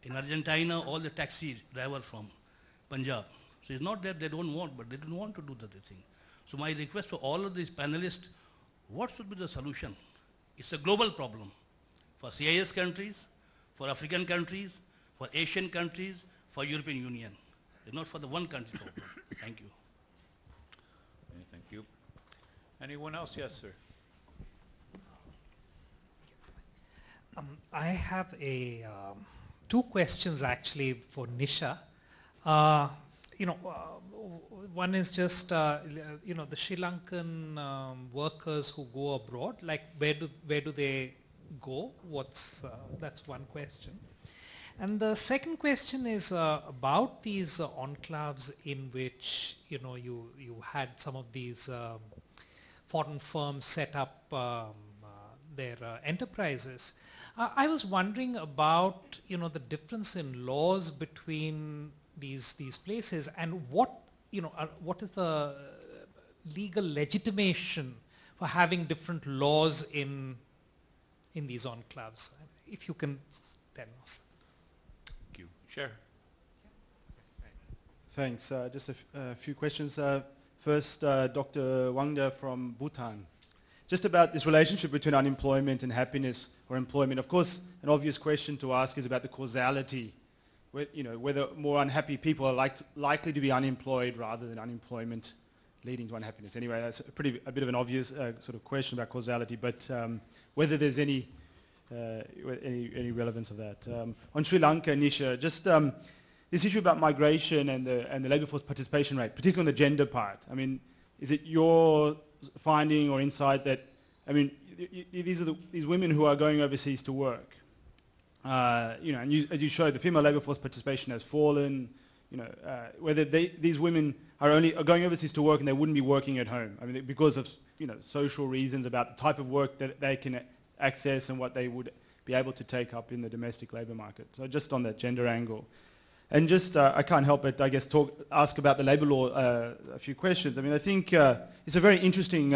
In Argentina, all the taxi drivers from Punjab. So it's not that they don't want, but they don't want to do the thing. So my request for all of these panelists, what should be the solution? It's a global problem for CIS countries, for African countries, for Asian countries, for European Union. It's not for the one country problem. Thank you. Okay, thank you. Anyone else? Yes, sir. I have two questions actually for Nisha. One is just the Sri Lankan workers who go abroad. Like where do they go? That's one question. And the second question is about these enclaves in which you had some of these foreign firms set up their enterprises. I was wondering about the difference in laws between these places and what is the legal legitimation for having different laws in these enclaves. If you can tell us. Thank you. Sure. Thanks. Just a few questions. First, Dr. Wangda from Bhutan. Just about this relationship between unemployment and happiness or employment. Of course, an obvious question to ask is about the causality, whether more unhappy people are likely to be unemployed rather than unemployment leading to unhappiness. Anyway, that's a bit of an obvious sort of question about causality, but whether there's any relevance of that. On Sri Lanka, Nisha, just this issue about migration and the labour force participation rate, particularly on the gender part. I mean, is it your finding or insight that, these women who are going overseas to work, and as you showed, the female labour force participation has fallen, whether these women are going overseas to work and they wouldn't be working at home. I mean, because of, social reasons about the type of work that they can access and what they would be able to take up in the domestic labour market. So just on that gender angle. And just, I can't help but, I guess, ask about the labour law a few questions. I mean, I think it's a very interesting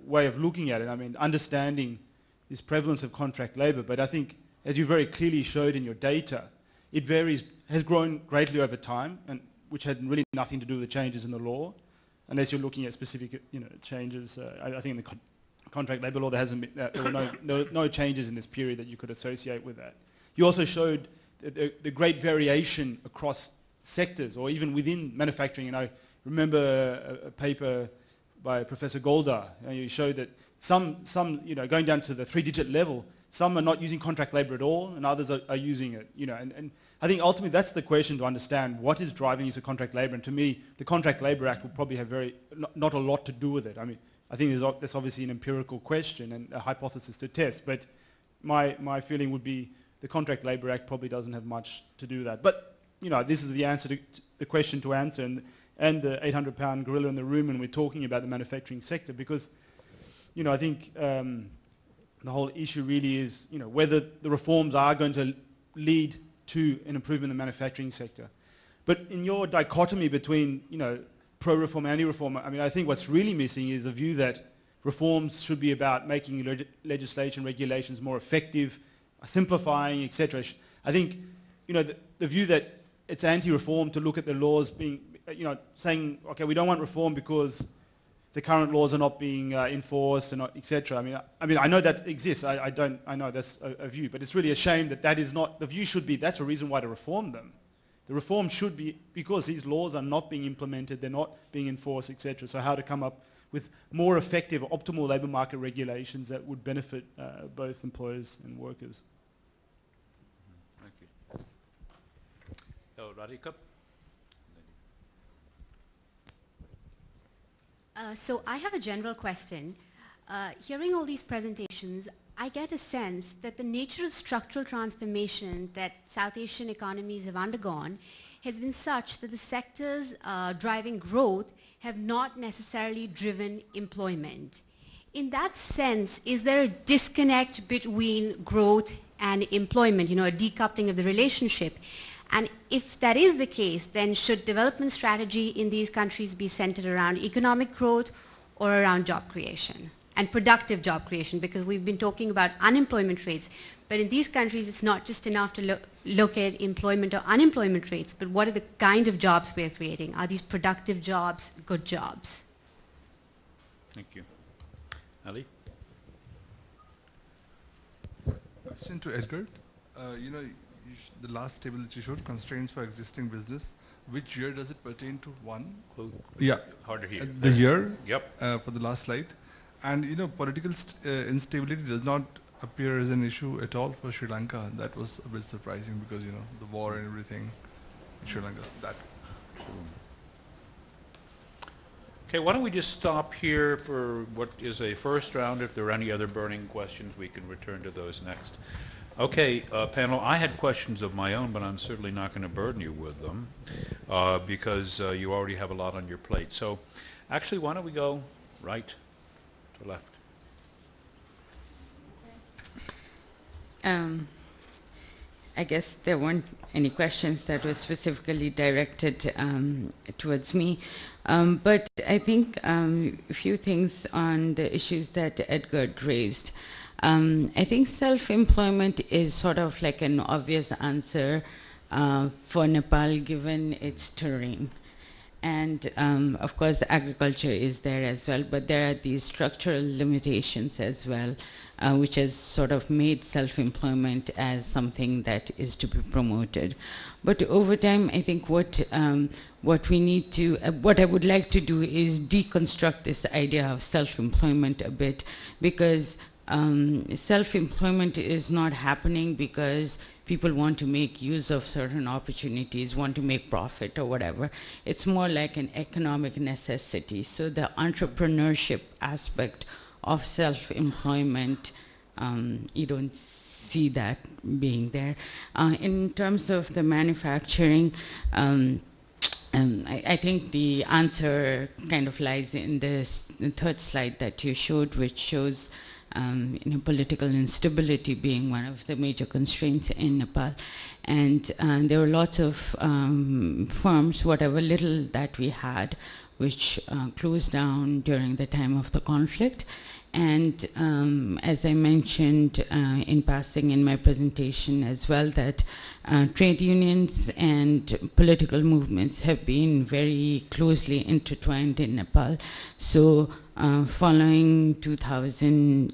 way of looking at it. I mean, understanding this prevalence of contract labour, but I think, as you very clearly showed in your data, it has grown greatly over time, and which had really nothing to do with the changes in the law, unless you're looking at specific, changes. I think in the contract labour law, there were no changes in this period that you could associate with that. You also showed the great variation across sectors or even within manufacturing. And I remember a paper by Professor Goldar. He showed that some going down to the 3-digit level, some are not using contract labor at all, and others are using it. And I think ultimately that's the question to understand: what is driving use of contract labor? And to me, the Contract Labor Act will probably have not a lot to do with it. I mean, I think that's obviously an empirical question and a hypothesis to test. But my feeling would be the Contract Labor Act probably doesn't have much to do with that. But this is the answer to the question to answer, and the 800-pound gorilla in the room when we're talking about the manufacturing sector, because I think the whole issue really is whether the reforms are going to lead to an improvement in the manufacturing sector. But in your dichotomy between pro-reform and anti-reform, I mean, I think what's really missing is a view that reforms should be about making legislation, regulations more effective, simplifying, etc. I think the view that it's anti-reform to look at the laws being saying, okay, we don't want reform because the current laws are not being enforced and etc. I mean, I know that exists. I know that's a view, but it's really a shame that is not the view. Should be that's a reason why to reform them. The reform should be because these laws are not being implemented, they're not being enforced, etc. So how to come up with more effective, optimal labour market regulations that would benefit both employers and workers. Thank you. So, Radhika? So I have a general question. Hearing all these presentations, I get a sense that the nature of structural transformation that South Asian economies have undergone has been such that the sectors driving growth have not necessarily driven employment. In that sense, is there a disconnect between growth and employment, a decoupling of the relationship? And if that is the case, then should development strategy in these countries be centered around economic growth or around job creation and productive job creation? Because we've been talking about unemployment rates, but in these countries it's not just enough to look at employment or unemployment rates, but what are the kind of jobs we're creating? Are these productive jobs, good jobs? Thank you. Ali? Question to Edgar. The last table that you showed, constraints for existing business, which year does it pertain to? One? Yeah. Hard to hear. The year? Yep. For the last slide. And political instability does not appear as an issue at all for Sri Lanka. That was a bit surprising because, the war and everything in Sri Lanka. That. Okay, why don't we just stop here for what is a first round. If there are any other burning questions, we can return to those next. Okay, panel, I had questions of my own, but I'm certainly not going to burden you with them because you already have a lot on your plate. So actually, why don't we go right to left? I guess there weren't any questions that were specifically directed towards me. But I think a few things on the issues that Edgar raised. I think self-employment is sort of like an obvious answer for Nepal given its terrain. And of course agriculture is there as well, but there are these structural limitations as well, which has sort of made self-employment as something that is to be promoted. But over time, I think what we need to, what I would like to do is deconstruct this idea of self-employment a bit, because self-employment is not happening because people want to make use of certain opportunities, want to make profit or whatever. It's more like an economic necessity. So the entrepreneurship aspect of self-employment, you don't see that being there. In terms of the manufacturing, I think the answer kind of lies in the third slide that you showed, which shows political instability being one of the major constraints in Nepal. And there were lots of firms, whatever little that we had, which closed down during the time of the conflict. And as I mentioned in passing in my presentation as well, that trade unions and political movements have been very closely intertwined in Nepal. So following 2000,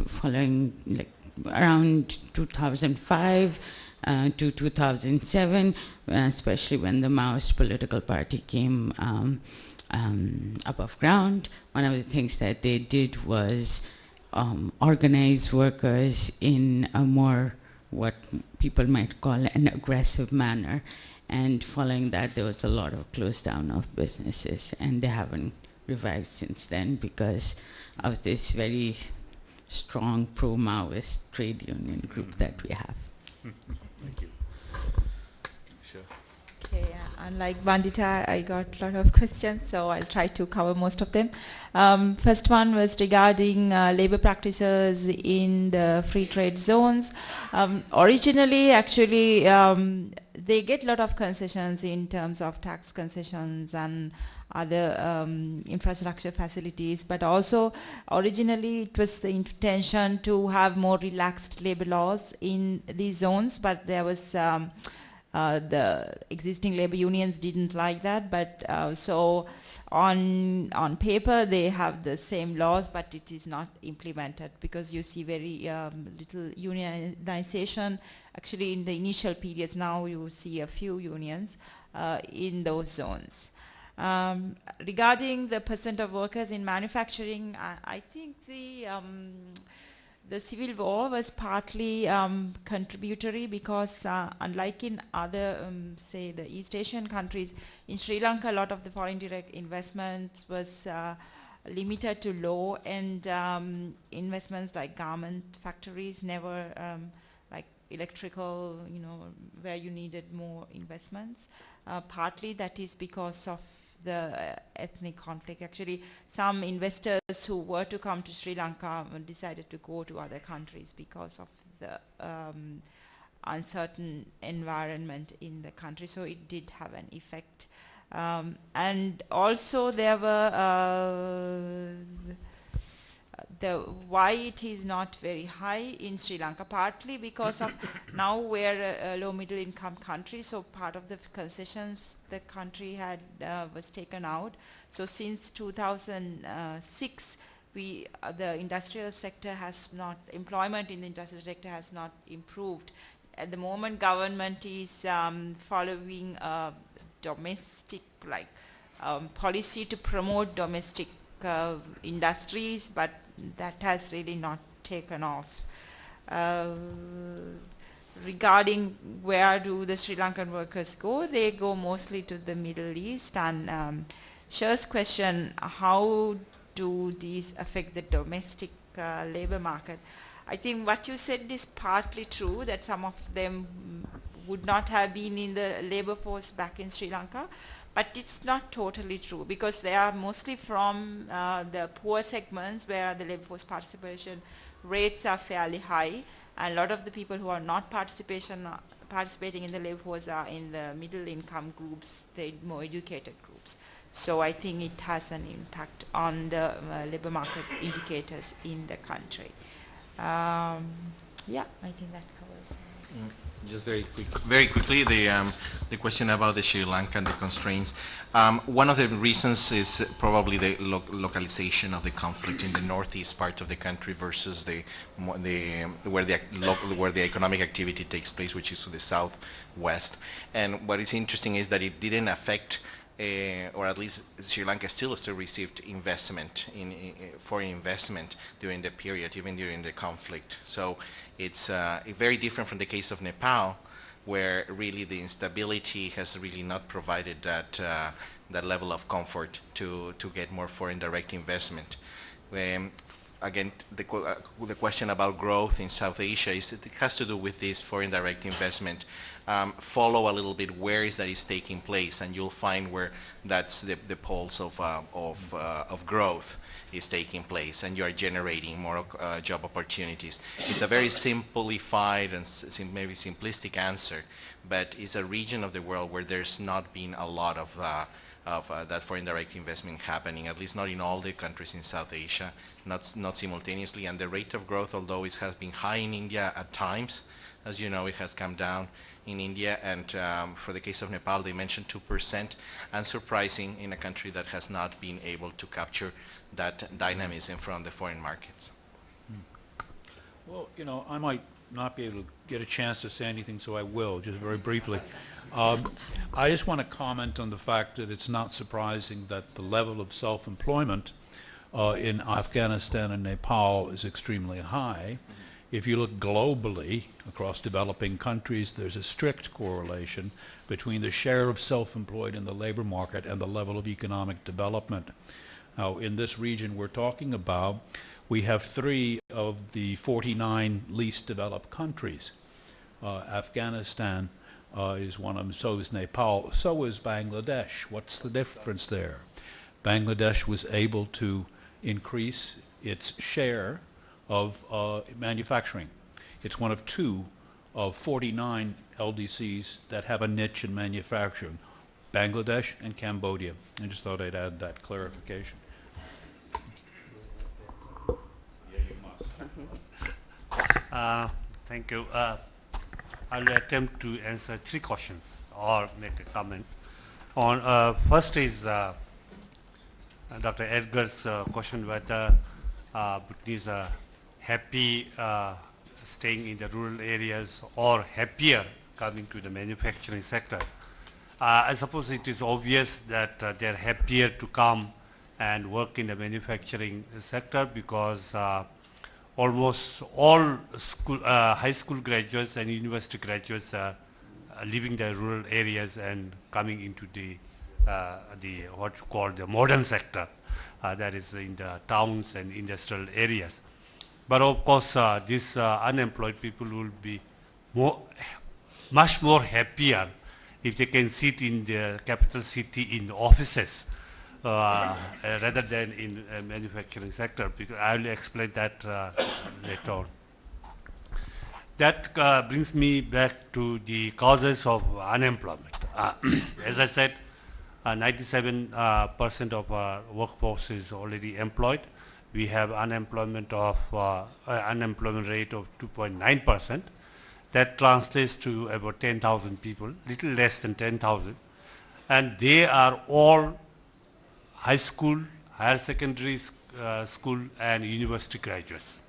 following like around 2005, to 2007, especially when the Maoist political party came above ground. One of the things that they did was organize workers in a more, what people might call an aggressive manner. And following that, there was a lot of close down of businesses, and they haven't revived since then because of this very strong pro-Maoist trade union group that we have. Thank you. Sure. Okay, unlike Bandita, I got a lot of questions, so I'll try to cover most of them. First one was regarding labor practices in the free trade zones. Originally, actually, they get a lot of concessions in terms of tax concessions and other infrastructure facilities, but also originally it was the intention to have more relaxed labor laws in these zones, but there was the existing labor unions didn't like that, but so on paper they have the same laws, but it is not implemented because you see very little unionization. Actually, in the initial periods, now you see a few unions in those zones. Regarding the percent of workers in manufacturing, I think the civil war was partly contributory because unlike in other, say, the East Asian countries, in Sri Lanka, a lot of the foreign direct investments was limited to low-end investments like garment factories, never like electrical, where you needed more investments. Partly that is because of the ethnic conflict. Actually, some investors who were to come to Sri Lanka decided to go to other countries because of the uncertain environment in the country. So it did have an effect. And also there were why it is not very high in Sri Lanka, partly because of now we're a low middle income country, so part of the concessions the country had was taken out. So since 2006, the industrial sector has not, employment in the industrial sector has not improved. At the moment, government is following a domestic policy to promote domestic industries, but that has really not taken off. Regarding where do the Sri Lankan workers go, they go mostly to the Middle East. And Sher's question, how do these affect the domestic labor market? I think what you said is partly true, that some of them would not have been in the labor force back in Sri Lanka. But it's not totally true because they are mostly from the poor segments where the labor force participation rates are fairly high, and a lot of the people who are not participating in the labor force are in the middle income groups, the more educated groups. So I think it has an impact on the labor market indicators in the country. Yeah, I think that covers. Just very quickly, the question about the Sri Lanka and the constraints. One of the reasons is probably the localization of the conflict in the northeast part of the country versus where the economic activity takes place, which is to the southwest. And what is interesting is that it didn't affect, or at least Sri Lanka still received investment, foreign investment during the period, even during the conflict. So it's very different from the case of Nepal, where really the instability has really not provided that level of comfort to get more foreign direct investment. Again, the question about growth in South Asia it has to do with this foreign direct investment. Follow a little bit where is taking place, and you'll find where that's the pulse of growth is taking place, and you are generating more job opportunities. It's a very simplified and maybe simplistic answer, but it's a region of the world where there's not been a lot of that foreign direct investment happening, at least not in all the countries in South Asia, not simultaneously. And the rate of growth, although it has been high in India at times, as you know, it has come down in India. And for the case of Nepal, they mentioned 2%, unsurprising in a country that has not been able to capture that dynamism from the foreign markets. Well, I might not be able to get a chance to say anything, so I will, just very briefly. I just want to comment on the fact that it's not surprising that the level of self-employment in Afghanistan and Nepal is extremely high. If you look globally across developing countries, there's a strict correlation between the share of self-employed in the labor market and the level of economic development. Now, in this region we're talking about, we have 3 of the 49 least developed countries. Afghanistan is one of them, so is Nepal, so is Bangladesh. What's the difference there? Bangladesh was able to increase its share of manufacturing. It's one of 2 of 49 LDCs that have a niche in manufacturing, Bangladesh and Cambodia. I just thought I'd add that clarification. Thank you. I'll attempt to answer 3 questions or make a comment. On first is Dr. Edgar's question whether Bhutanese are happy staying in the rural areas or happier coming to the manufacturing sector. I suppose it is obvious that they're happier to come and work in the manufacturing sector because almost all high school graduates and university graduates are leaving the rural areas and coming into the what you call the modern sector, that is in the towns and industrial areas. But of course, these unemployed people will be much more happier if they can sit in the capital city in the offices rather than in manufacturing sector, because I will explain that later on. That brings me back to the causes of unemployment. As I said, 97% of our workforce is already employed. We have unemployment of unemployment rate of 2.9%. That translates to about 10,000 people, little less than 10,000, and they are all high school, higher secondary school, and university graduates.